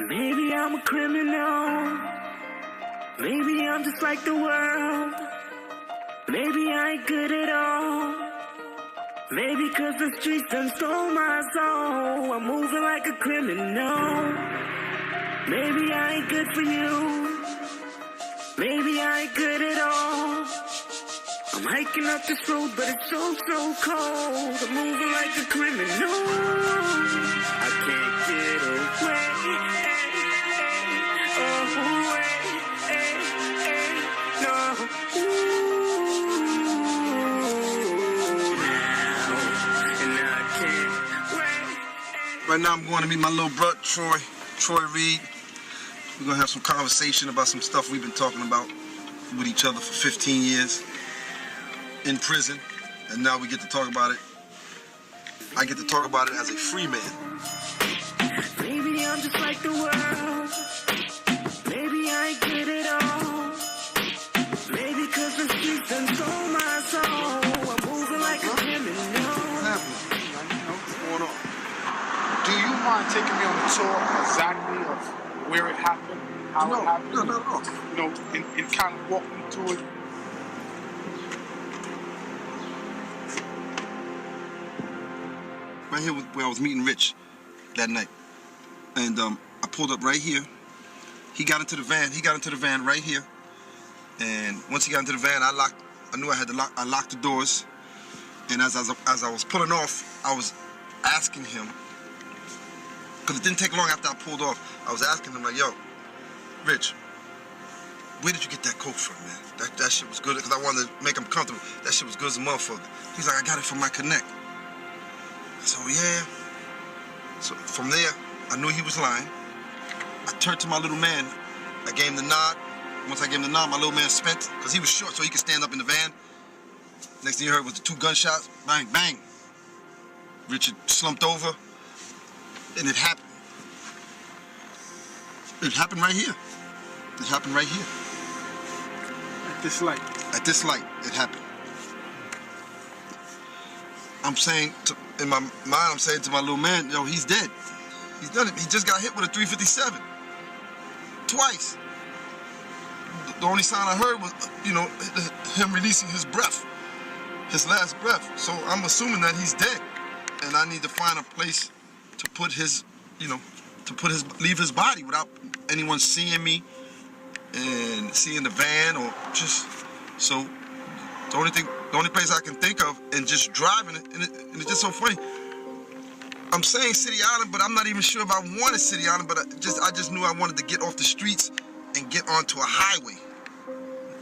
Maybe I'm a criminal. Maybe I'm just like the world. Maybe I ain't good at all. Maybe 'cause the streets done stole my soul. I'm moving like a criminal. Maybe I ain't good for you. Maybe I ain't good at all. I'm hiking up this road, but it's so cold. I'm moving like a criminal. I can't get away. Right now I'm going to meet my little brother, Troy Reed. We're going to have some conversation about some stuff we've been talking about with each other for 15 years in prison, and now we get to talk about it. I get to talk about it as a free man. Maybe I'm just like the world. Maybe I ain't good at all. Maybe 'cause the streets done stole my soul. I'm moving like a criminal. What's happening? What's going on? Do you mind taking me on a tour exactly of where it happened, how it happened? No. You know, and kind of walk me through it. Right here where I was meeting Rich that night. And I pulled up right here. He got into the van. He got into the van right here. And once he got into the van, I knew I had to lock. I locked the doors. And as I was pulling off, I was asking him, because it didn't take long after I pulled off, I was asking him like, yo, Rich, where did you get that coke from, man? That shit was good, because I wanted to make him comfortable. That shit was good as a motherfucker. He's like, I got it from my connect. I said, oh yeah. So from there, I knew he was lying. I turned to my little man. I gave him the nod. Once I gave him the nod, my little man spent, because he was short so he could stand up in the van. Next thing you heard was the 2 gunshots, bang, bang. Richard slumped over, and it happened. It happened right here. It happened right here. At this light. At this light, it happened. I'm saying, in my mind, I'm saying to my little man, yo, he's dead. He's done it. He just got hit with a .357. Twice. The only sound I heard was, him releasing his breath. His last breath. So I'm assuming that he's dead. And I need to find a place to put his, leave his body without anyone seeing me and seeing the van or just, so the only place I can think of and just driving it, and it's just so funny. I'm saying City Island, but I'm not even sure if I wanted City Island, but I just knew I wanted to get off the streets and get onto a highway.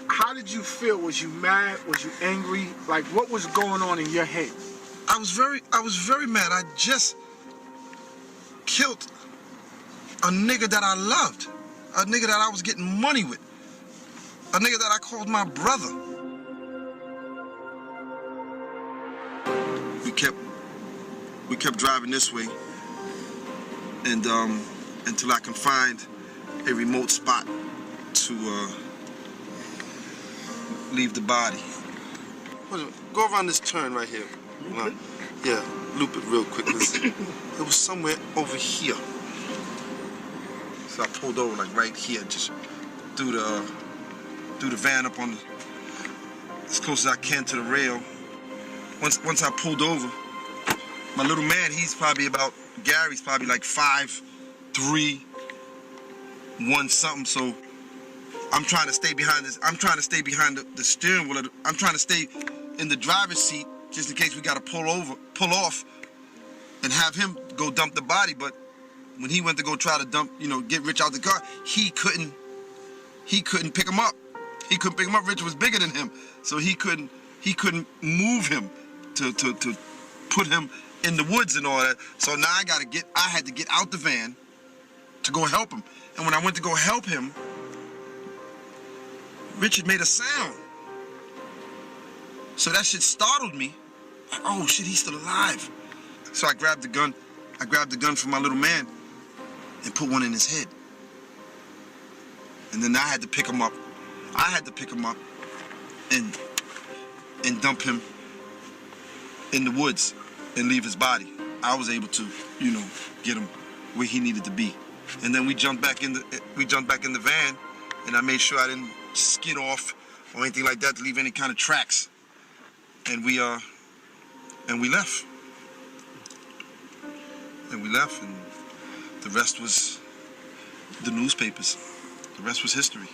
How did you feel? Was you mad? Was you angry? Like, what was going on in your head? I was very mad. I just killed a nigga that I loved, a nigga that I was getting money with, a nigga that I called my brother. We kept driving this way, and until I can find a remote spot to leave the body. Go around this turn right here. Yeah, loop it real quick. It was somewhere over here. So I pulled over like right here, just threw the van up on as close as I can to the rail. Once I pulled over, my little man, Gary's probably like 5'3", 1 something. So I'm trying to stay behind this. I'm trying to stay behind the steering wheel. I'm trying to stay in the driver's seat just in case we got to pull off, and have him go dump the body. But when he went to go try to get Rich out the car, he couldn't pick him up. He couldn't pick him up. Rich was bigger than him, so he couldn't move him to put him in the woods and all that. So now I had to get out the van to go help him. And when I went to go help him, Richard made a sound. So that shit startled me. Like, oh shit, he's still alive. So I grabbed the gun. I grabbed the gun from my little man and put one in his head. And then I had to pick him up. I had to pick him up and dump him in the woods and leave his body. I was able to, get him where he needed to be. And then we jumped back in the van, and I made sure I didn't skid off or anything like that to leave any kind of tracks. And we left. And we left, and the rest was the newspapers. The rest was history.